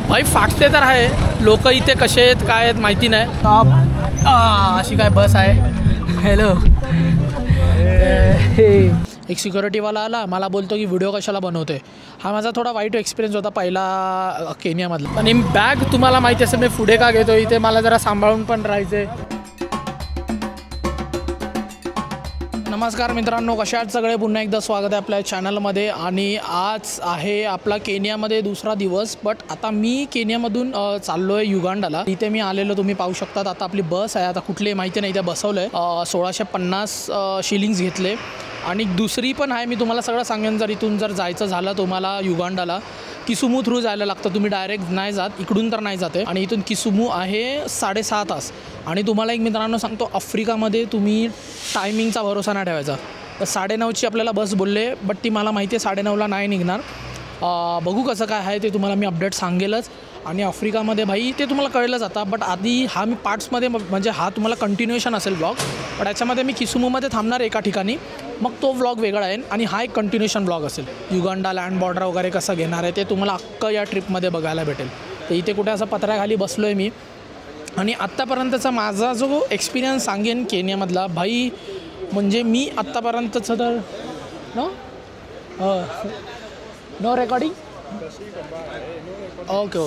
भाई फाटते तर आहे, लोक इथे कसे आहेत काय आहेत माहिती नाही. अशी काय बस आहे. हॅलो, एक सिक्युरिटीवाला आला, मला बोलतो की व्हिडिओ कशाला बनवते. हा माझा थोडा वाईट एक्सपिरियन्स होता पहिला केनियामधला. आणि बॅग तुम्हाला माहिती असेल मी पुढे का घेतो, इथे मला जरा सांभाळून पण राहायचे. नमस्कार मित्रांनो, कशा आहात सगळे. पुन्हा एकदा स्वागत आहे आपल्या चॅनलमध्ये. आणि आज आहे आपला केनियामध्ये दुसरा दिवस. बट आता मी केनियामधून चाललो आहे युगांडाला. इथे मी आलेलो, तुम्ही पाहू शकतात. आता आपली बस आहे, आता कुठली माहिती नाही, इथे बसवलं आहे. 1650 शिलिंग्स घेतले. आणि दुसरी पण आहे, मी तुम्हाला सगळं सांगेन. जर इथून जर जायचं झालं तुम्हाला युगांडाला, किसुमू थ्रू जायला लागतं. तुम्ही डायरेक्ट नाही जात, इकडून तर नाही जाते. आणि इथून किसुमू आहे 6.5 तास. आणि तुम्हाला एक मित्रांनो सांगतो, आफ्रिकामध्ये तुम्ही टायमिंगचा भरोसा नाही ठेवायचा. तर 9:30ची आपल्याला बस बोलले, बट ती मला माहिती आहे 9:30ला नाही निघणार. बघू कसं काय आहे ते, तुम्हाला मी अपडेट सांगेलच. आणि आफ्रिकामध्ये भाई ते तुम्हाला कळलं जातं. बट आधी हा मी पार्ट्समध्ये, म्हणजे हा तुम्हाला कंटिन्युएशन असेल ब्लॉग. बट याच्यामध्ये मी किसुमूमध्ये थांबणार एका ठिकाणी, मग तो व्लॉग वेगळा आहे. आणि हा एक कंटिन्युएशन ब्लॉग असेल. युगांडा लँड बॉर्डर वगैरे कसं घेणार आहे ते तुम्हाला अख्खं या ट्रिपमध्ये बघायला भेटेल. तर इथे कुठे असं पत्र्याखाली बसलो आहे मी. आणि आत्तापर्यंतचा माझा जो एक्सपिरियन्स सांगेन केनियामधला भाई, म्हणजे मी आत्तापर्यंतचं तर no recording. Okay.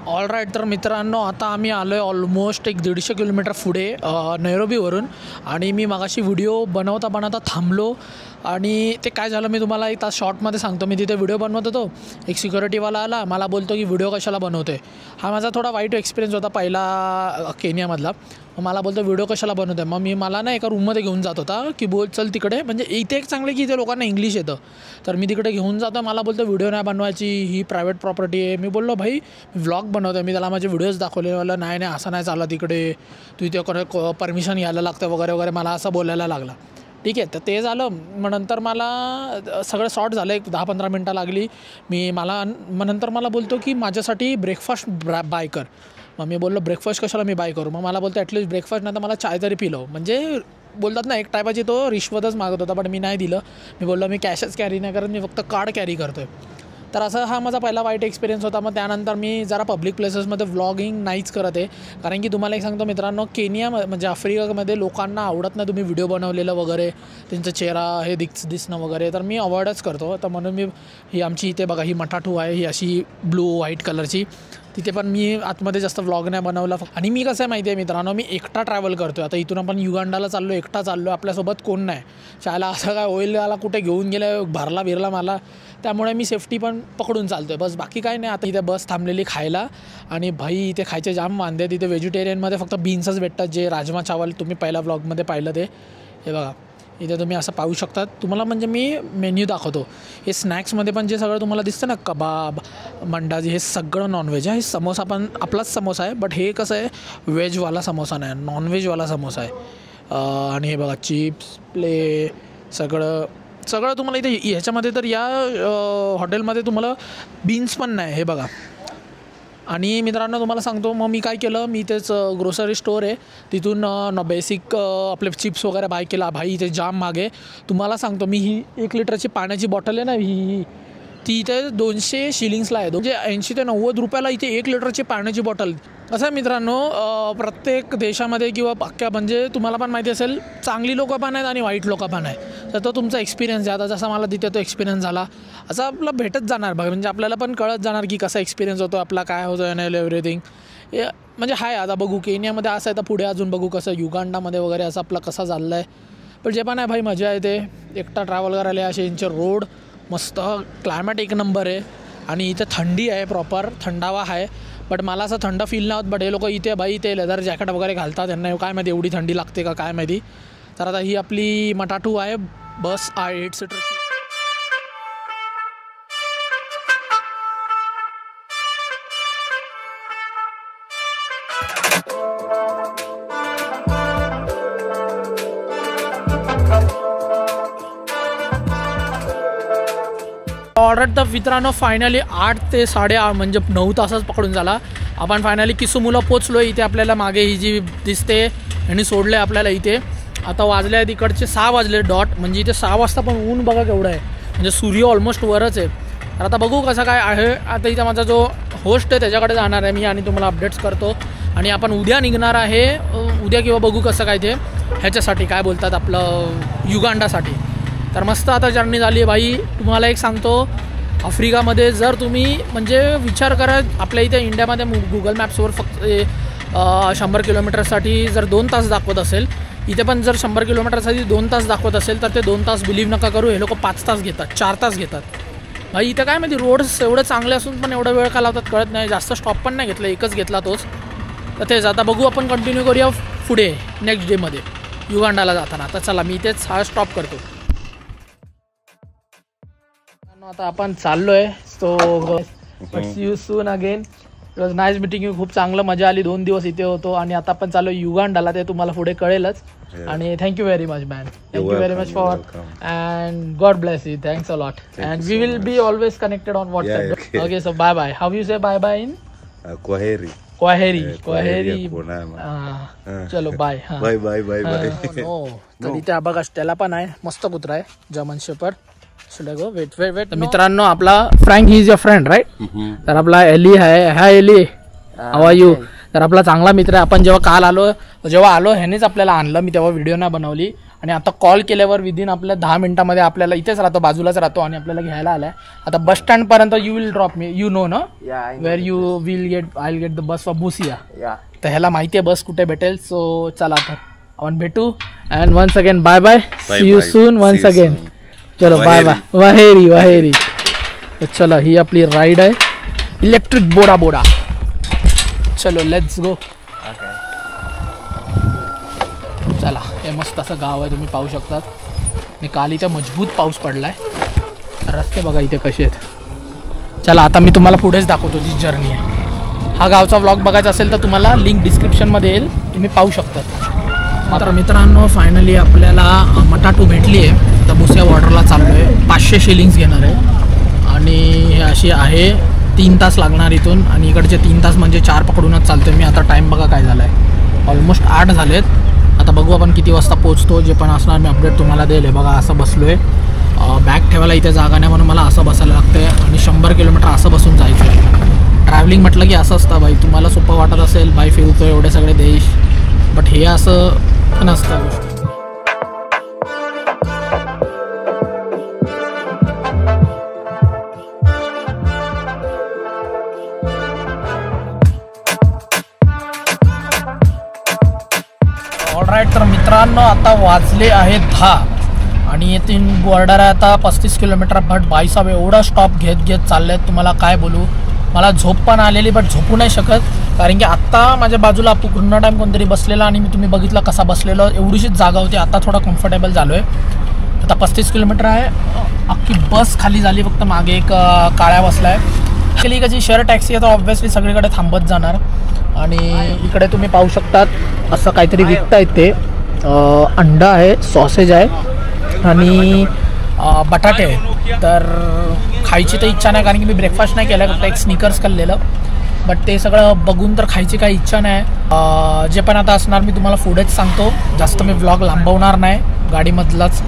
All right. तर मित्रांनो, आता आम्ही आलो आहे ऑलमोस्ट 150 किलोमीटर पुढे नैरोबीवरून. आणि मी मागाशी व्हिडिओ बनवता थांबलो. आणि ते काय झालं मी तुम्हाला एक तास शॉर्टमध्ये सांगतो. मी तिथे व्हिडिओ बनवत होतो, एक सिक्युरिटीवाला आला, मला बोलतो की व्हिडिओ कशाला बनवते. हा माझा थोडा वाईट एक्सपिरियन्स होता पहिला केनियामधला. मला बोलतो व्हिडिओ कशाला बनवते. मग मी मला ना एका रूममध्ये घेऊन जात होता की बोल चल तिकडे, म्हणजे इथे एक चांगलं की इथे लोकांना इंग्लिश येतं. तर मी तिकडे घेऊन जातो. मला बोलतो व्हिडिओ नाही बनवायची, ही प्रायव्हेट प्रॉपर्टी आहे. मी बोललो भाई व्लॉग बनवतो. मी त्याला माझे व्हिडिओज दाखवले. मला नाही असं नाही चाललं तिकडे, तू इथे परमिशन घ्यायला लागतं वगैरे मला असं बोलायला लागला. ठीक आहे, तर ते झालं. मग नंतर मला सगळं शॉर्ट झालं, एक 10-15 मिनटं लागली. मग नंतर मला बोलतो की माझ्यासाठी ब्रेकफास्ट बाय कर. मग मी बोललो ब्रेकफास्ट कशाला मी बाय करू. मग मला बोलतो ॲटलिस्ट ब्रेकफास्ट नाही तर मला चाय तरी पिलो. म्हणजे बोलतात ना एक टायपाची तो रिश्वतच मागत होता. पण मी नाही दिलं. मी बोललो मी कॅशच कॅरी नाही करत, मी फक्त कार्ड कॅरी करतो आहे. तर असं हा माझा पहिला वाईट एक्सपिरियन्स होता. मग त्यानंतर मी जरा पब्लिक प्लेसेसमध्ये व्लॉगिंग नाहीच करत आहे. कारण की तुम्हाला एक सांगतो मित्रांनो, केनिया म्हणजे आफ्रिकामध्ये लोकांना आवडत नाही तुम्ही व्हिडिओ बनवलेलं वगैरे, त्यांचा चेहरा हे दिसणं वगैरे. तर मी अवॉइडच करतो. तर म्हणून मी ही आमची इथे बघा ही मटाटू आहे, ही अशी ब्लू व्हाईट कलरची. तिथे पण मी आतमध्ये जास्त व्लॉग नाही बनवला. आणि मी कसं आहे माहिती आहे मित्रांनो, मी एकटा ट्रॅव्हल करतो आहे. आता इथून आपण युगांडाला चाललो, एकटा चाललो, आपल्यासोबत कोण नाही. शाळेला असं काय होईल कुठे घेऊन गेलं भरला मला, त्यामुळे मी सेफ्टी पण पकडून चालतो आहे बस, बाकी काय नाही. आता इथे बस थांबलेली खायला. आणि भाई इथे खायचे जाम वांदे. तिथे व्हेजिटेरियनमध्ये फक्त बीन्सच भेटतात, जे राजमा चावल तुम्ही पहिल्या व्लॉगमध्ये पाहिलं ते. हे बघा इथे तुम्ही असं पाहू शकतात. तुम्हाला म्हणजे मी मेन्यू दाखवतो. हे स्नॅक्समध्ये पण जे सगळं तुम्हाला दिसतं ना, कबाब मंडाजी, हे सगळं नॉनव्हेज आहे. हे समोसा पण आपलाच समोसा आहे, बट हे कसं आहे व्हेजवाला समोसा नाही, नॉनव्हेजवाला समोसा आहे. आणि हे बघा चिप्स प्ले सगळं तुम्हाला इथे ह्याच्यामध्ये. तर या हॉटेलमध्ये तुम्हाला बीन्स पण नाही, हे बघा. आणि मित्रांनो तुम्हाला सांगतो, मग मी काय केलं, मी इथेच ग्रोसरी स्टोअर आहे तिथून बेसिक आपले चिप्स वगैरे बाय केला. भाई इथे जाम मागे. तुम्हाला सांगतो मी, ही 1 लिटरची पाण्याची बॉटल आहे ना, ही ती इथे 200 शिलिंग्सला आहे. म्हणजे 80 ते 90 रुपयाला इथे 1 लिटरची पाण्याची बॉटल. असं आहे मित्रांनो, प्रत्येक देशामध्ये किंवा अख्ख्या म्हणजे तुम्हाला पण माहिती असेल, चांगली लोकं पण आहेत आणि वाईट लोकं पण आहेत. तर तो तुमचा एक्सपिरियन्स आहे. आता जसा मला तिथे तो एक्सपिरियन्स झाला, असं आपला भेटत जाणार बघा. म्हणजे आपल्याला पण कळत जाणार की कसा एक्सपिरियन्स होतो आपला, काय होतं आणि एव्हरीथिंग. म्हणजे हाय आता बघू केनियामध्ये असं आहे, तर पुढे अजून बघू कसं युगांडामध्ये वगैरे असं आपला कसा चाललं आहे. पण जे पण आहे भाई मजा येते एकटा ट्रॅव्हल करायला. असे यांचे रोड मस्त, क्लायमेट एक नंबर आहे. आणि इथे थंडी आहे, प्रॉपर थंडावा आहे. बट मला असं थंड फील नाही होत. बट हे लोक इथे भाई इथे लेदर जॅकेट वगैरे घालतात, त्यांना काय माहिती एवढी थंडी लागते का काय माहिती. तर आता ही आपली मटाटू आहे, बस 8 सीटरची. ऑर्डर तर मित्रांनो फायनली 8 ते 8:30 म्हणजे 9 तासच पकडून झाला. आपण फायनली किसुमूला पोचलो. इथे आपल्याला मागे ही जी दिसते आणि सोडले आपल्याला इथे. आता वाजले आहेत इकडचे 6 वाजले डॉट. म्हणजे इथे 6 वाजता पण ऊन बघा केवढं आहे. म्हणजे सूर्य ऑलमोस्ट वरच आहे. तर आता बघू कसं काय आहे. आता इथं माझा जो होस्ट आहे त्याच्याकडे जाणार आहे मी आणि तुम्हाला अपडेट्स करतो. आणि आपण उद्या निघणार आहे, उद्या किंवा बघू कसं काय ते ह्याच्यासाठी काय बोलतात आपलं युगांडासाठी. तर मस्त आता जर्नी झाली आहे भाई. तुम्हाला एक सांगतो, आफ्रिकामध्ये जर तुम्ही म्हणजे विचार करा, आपल्या इथे इंडियामध्ये गुगल मॅप्सवर फक्त 100 किलोमीटरसाठी जर 2 तास दाखवत असेल, इथे पण जर 100 किलोमीटरसाठी 2 तास दाखवत असेल तर ते 2 तास बिलीव्ह नका करू, हे लोक 5 तास घेतात, 4 तास घेतात भाई. इथं काय माहिती रोड्स एवढे चांगले असून पण एवढा वेळ का लावतात कळत नाही. जास्त स्टॉप पण नाही घेतला, एकच घेतला तोच. तर तेच आता बघू, आपण कंटिन्यू करूया पुढे नेक्स्ट डेमध्ये युगांडाला जाताना. तर चला मी इथेच हा स्टॉप करतो. आता आपण चाललो आहे. So see you soon again. It was nice meeting you. खूप चांगलं मजा आली, 2 दिवस इथे होतो आणि आता आपण चाललो युगांडाला, ते तुम्हाला पुढे कळेलच. आणि thank you very much man, thank you very much for and God bless you. Thanks a lot and we will be always connected on WhatsApp. Okay so bye bye. How you say bye bye in Kwaheri. क्वाहेरी. चलो bye. Bye bye bye bye. तर इथे बघा त्याला पण आहे, मस्त कुत्रा आहे, जर्मन शेपर्ड. वेट. मित्रांनो, आपला Frank he is your friend right. तर आपला एली आहे. हाय एली, हाऊ आर यू. तर आपला चांगला मित्र आहे. आपण जेव्हा आलो ह्यानेच आपल्याला आणलं. मी तेव्हा व्हिडिओ नाही बनवली आणि आता कॉल केल्यावर विदिन आपल्या 10 मिनिटामध्ये आपल्याला इथेच राहतो, बाजूलाच राहतो आणि आपल्याला घ्यायला आलाय. आता बस स्टँड पर्यंत you will drop me, you know ना where you will get, I will get the bus for Busia. तर ह्याला माहिती आहे बस कुठे भेटेल. सो चला तर आपण भेटू. And once again bye bye, see you soon once again. चलो बाय बाय. वाहेरी. तर चला ही आपली राईड आहे, इलेक्ट्रिक बोडा. चलो लेट्स गो. चला, हे मस्त असं गाव आहे, तुम्ही पाहू शकतात. आणि काल इथे मजबूत पाऊस पडलाय. रस्ते बघा इथे कसे आहेत. चला आता मी तुम्हाला पुढेच दाखवतो जी जर्नी आहे. हा गावचा व्लॉग बघायचा असेल तर तुम्हाला लिंक डिस्क्रिप्शनमध्ये येईल, तुम्ही पाहू शकतात. मात्र मित्रांनो, फायनली आपल्याला मटाटू भेटली आहे. तर बुसिया बॉर्डरला चाललो आहे. 500 शिलिंग्स घेणार आहे आणि हे अशी आहे. 3 तास लागणार इथून आणि इकडचे 3 तास म्हणजे 4 पकडूनच चालतो मी. आता टाईम बघा काय झाला आहे, ऑलमोस्ट 8 झालेत. आता बघू आपण किती वाजता पोहोचतो. जे पण असणार मी अपडेट तुम्हाला देईल. बघा असं बसलो आहे, बॅग ठेवायला इथे जागा नाही म्हणून मला असं बसायला लागतं आहे आणि 100 किलोमीटर असं बसून जायचं आहे. ट्रॅव्हलिंग म्हटलं की असं असतं बाई. तुम्हाला सोपं वाटत असेल बाई फिरतो एवढे सगळे देश, बट हे असं नसतं गोष्टी. ऑलराईट, तर मित्रांनो आता वाजले आहेत 10 आणि येथून बॉर्डर आहे आता 35 किलोमीटर. बट बाईसाहेब एवढा स्टॉप घेत चालले आहेत, तुम्हाला काय बोलू. मला झोप पण आलेली बट झोपू नाही शकत, कारण की आत्ता माझ्या बाजूला पूर्ण टाईम कोणतरी बसलेला आणि मी तुम्ही बघितलं कसा बसलेलो. एवढीशीच जागा होती, आता थोडा कम्फर्टेबल झालो आहे. आता 35 किलोमीटर आहे. अख्खी बस खाली झाली, फक्त मागे एक काळ्या बसला आहे. केली कशी शेअर टॅक्सी आहे तर ऑब्व्हियसली सगळीकडे थांबत जाणार. आणि इकडे तुम्ही पाहू शकतात असं काहीतरी विकतायत ते. अंडा आहे, सॉसेज आहे आणि बटाटे आहे. तर खायची तर इच्छा नाही, कारण की मी ब्रेकफास्ट नाही केला, फक्त एक स्निकर्स खाल्लेलं. बट ते सगळं बघून तर खायची काही इच्छा नाही. जे पण आता असणार मी तुम्हाला पुढेच सांगतो. जास्त मी व्लॉग लांबवणार नाही गाडीमधलाच.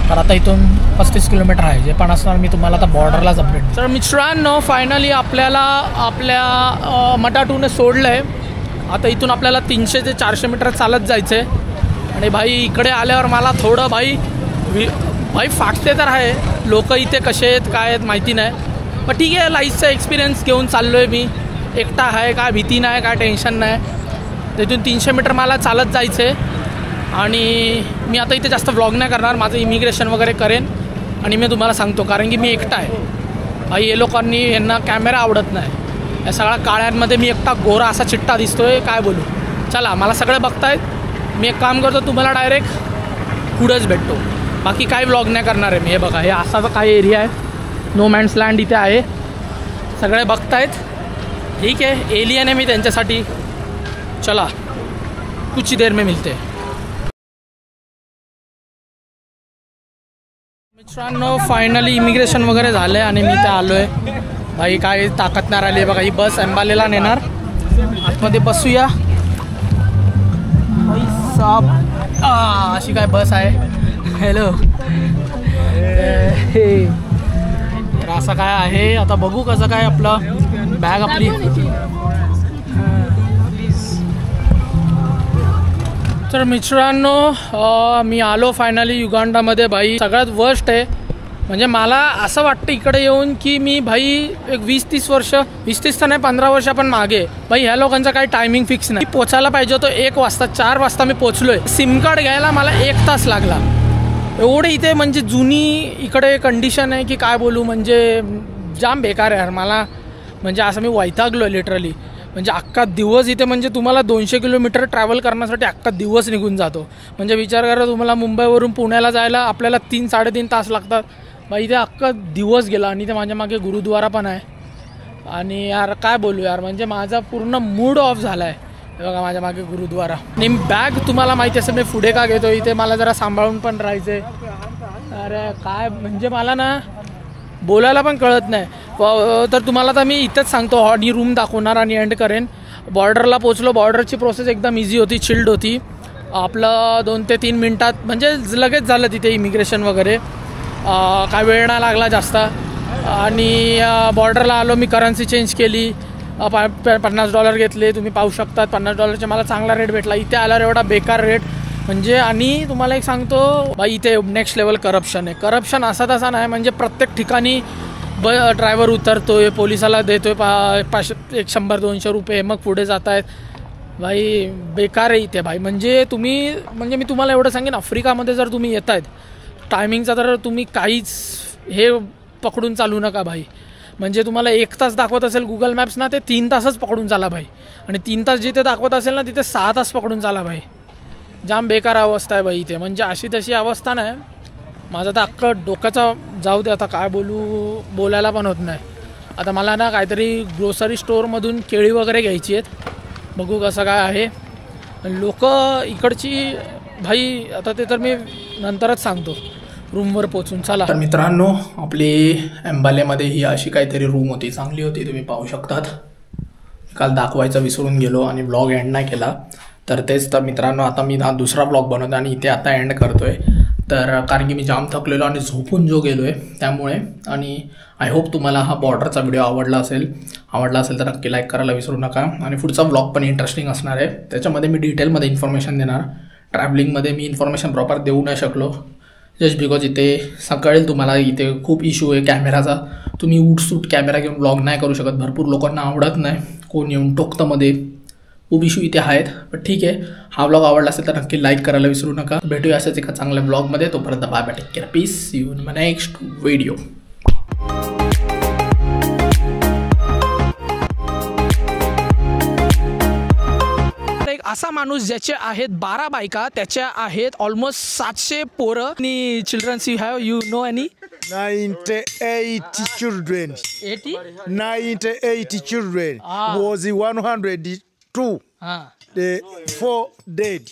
तर आता इथून 35 किलोमीटर आहे. जे पण असणार मी तुम्हाला आता बॉर्डरलाच अपडेट. तर मित्रांनो, फायनली आपल्याला आपल्या मटाटूने सोडलं आहे. आता इथून आपल्याला 300 ते 400 मीटर चालत जायचं आहे. आणि भाई इकडे आल्यावर मला थोडं भाई फाटते तर आहे. लोक इथे कसे आहेत काय आहेत माहिती नाही, पण ठीक आहे, लाईफचा एक्सपिरियन्स घेऊन चाललो आहे मी. एकटा आहे, काय भीती नाही, काय टेन्शन नाही. तिथून 300 मीटर मला चालत जायचं आहे. आणि मी आता इथे जास्त व्लॉग नाही करणार, माझं इमिग्रेशन वगैरे करेन आणि मी तुम्हाला सांगतो, कारण की मी एकटा आहे भाई. हे लोकांनी यांना कॅमेरा आवडत नाही. या सगळ्या काळ्यांमध्ये मी एकटा गोरा असा चिट्टा दिसतोय, काय बोलू. चला, मला सगळे बघतायत. मी एक काम करतो, तुम्हाला डायरेक्ट पुढंच भेटतो. बाकी काही व्लॉग नाही करणार आहे मी. हे बघा, हे असा काही एरिया आहे, नो मॅन्स लँड इथे आहे. सगळे बघतायत, ठीक आहे. एलियन आहे मी त्यांच्यासाठी. चला, कुछ देर में मिलते. मित्रांनो, फायनली इमिग्रेशन वगैरे झालं आहे आणि मी ते आलो आहे. भाई काय ताकद नाही राहिली. बघा, ही बस अंबालेला नेणार. आतमध्ये बसूया. अशी काय बस आहे. हॅलो, असं काय आहे. आता बघू कसं काय आपलं बॅग आपली. तर मित्रांनो मी आलो फायनली युगांडामध्ये. भाई सगळ्यात वर्स्ट आहे म्हणजे मला असं वाटतं इकडे येऊन की मी भाई एक 20-30 वर्ष, 20-30 तर नाही 15 वर्ष पण मागे. भाई ह्या लोकांचा काही टायमिंग फिक्स नाही. पोचायला पाहिजे होतं 1 वाजता, 4 वाजता मी पोचलोय. सिम कार्ड घ्यायला मला 1 तास लागला. एवढे इथे म्हणजे जुनी इकडे कंडिशन आहे की काय बोलू. म्हणजे जाम बेकार आहे यार. मला म्हणजे असं मी वैतागलो लिटरली. म्हणजे अख्खा दिवस इथे म्हणजे तुम्हाला 200 किलोमीटर ट्रॅव्हल करण्यासाठी अख्खा दिवस निघून जातो. म्हणजे विचार करा तुम्हाला मुंबईवरून पुण्याला जायला आपल्याला 3-3.5 तास लागतात. मग इथे अख्खा दिवस गेला. आणि इथे माझ्या मागे गुरुद्वारा पण आहे. आणि यार काय बोलू यार, म्हणजे माझा पूर्ण मूड ऑफ झाला आहे. बघा माझ्या मागे गुरुद्वारा. आणि बॅग तुम्हाला माहिती असेल मी पुढे का घेतो. इथे मला जरा सांभाळून पण राहायचं आहे. अरे काय म्हणजे मला ना बोलायला पण कळत नाही. तर तुम्हाला तर मी इथंच सांगतो. आणि रूम दाखवणार आणि एंड करेन. बॉर्डरला पोचलो. बॉर्डरची प्रोसेस एकदम इझी होती, चिल्ड होती. आपलं 2 ते 3 मिनटात म्हणजे लगेच झालं तिथे इमिग्रेशन वगैरे. काय वेळ नाही लागला जास्त. आणि बॉर्डरला आलो. मी करन्सी चेंज केली. $50 घेतले. तुम्ही पाहू शकतात $50 मला चांगला रेट भेटला. इथे आल्यावर एवढा बेकार रेट म्हणजे. आणि तुम्हाला एक सांगतो बाई इथे नेक्स्ट लेवल करप्शन आहे. करप्शन असा तसा नाही म्हणजे प्रत्येक ठिकाणी ड्रायव्हर उतरतोय, पोलिसाला देतोय 100-200 रुपये, मग पुढे जात आहेत. भाई बेकार आहे इथे भाई. म्हणजे मी तुम्हाला एवढं सांगेन आफ्रिकामध्ये जर तुम्ही येत आहेत टायमिंगचा तर तुम्ही काहीच हे पकडून चालू नका भाई. म्हणजे तुम्हाला 1 तास दाखवत असेल गुगल मॅप्स ना, ते 3 तासच पकडून चाला भाई. आणि 3 तास जिथे दाखवत असेल ना तिथे 6 तास पकडून चाला भाई. जाम बेकार अवस्था आहे भाई इथे. म्हणजे अशी तशी अवस्था नाही. माझं तर अख्खं डोक्याचा जाऊ दे आता काय बोलायला पण होत नाही. आता मला ना काहीतरी ग्रोसरी स्टोअरमधून केळी वगैरे घ्यायची आहेत. बघू कसं काय आहे. लोक इकडची भाई आता ते तर मी नंतरच सांगतो रूमवर पोचून. चला तर मित्रांनो आपली एम्बालेमध्ये ही अशी काहीतरी रूम होती. चांगली होती, तुम्ही पाहू शकतात. काल दाखवायचं विसरून गेलो आणि ब्लॉग एंड नाही केला. तर तेच तर मित्रांनो आता मी दुसरा ब्लॉग बनवतो आणि इथे आता एंड करतोय. तर कारण की मी जाम थकलेलो आणि झोपून गेलो आहे त्यामुळे. आणि आय होप तुम्हाला हा बॉर्डरचा व्हिडिओ आवडला असेल तर नक्की लाईक करायला विसरू नका. आणि पुढचा ब्लॉग पण इंटरेस्टिंग असणार आहे. त्याच्यामध्ये मी डिटेलमध्ये इन्फॉर्मेशन देणार. ट्रॅव्हलिंगमध्ये मी इन्फॉर्मेशन प्रॉपर देऊ नाही शकलो जस्ट बिकॉज इथे सकाळी तुम्हाला इथे खूप इश्यू आहे कॅमेराचा. तुम्ही उठसूट कॅमेरा घेऊन ब्लॉग नाही करू शकत. भरपूर लोकांना आवडत नाही. कोण येऊन टोकतं मध्ये. खूप इश्यू इथे आहेत. पण ठीक आहे. हा ब्लॉग आवडला असेल तर नक्की लाईक करायला विसरू नका. भेटूया अशाच एका चांगल्या ब्लॉगमध्ये. तोपर्यंत bye bye. Take care. Peace. See you in my next video. असा माणूस ज्याचे आहेत 12 बायका, त्याच्या आहेत ऑलमोस्ट 700 पोरं. आणि childrens you know any? 98 children. 80? 98 children. Was 102. The 4 dead.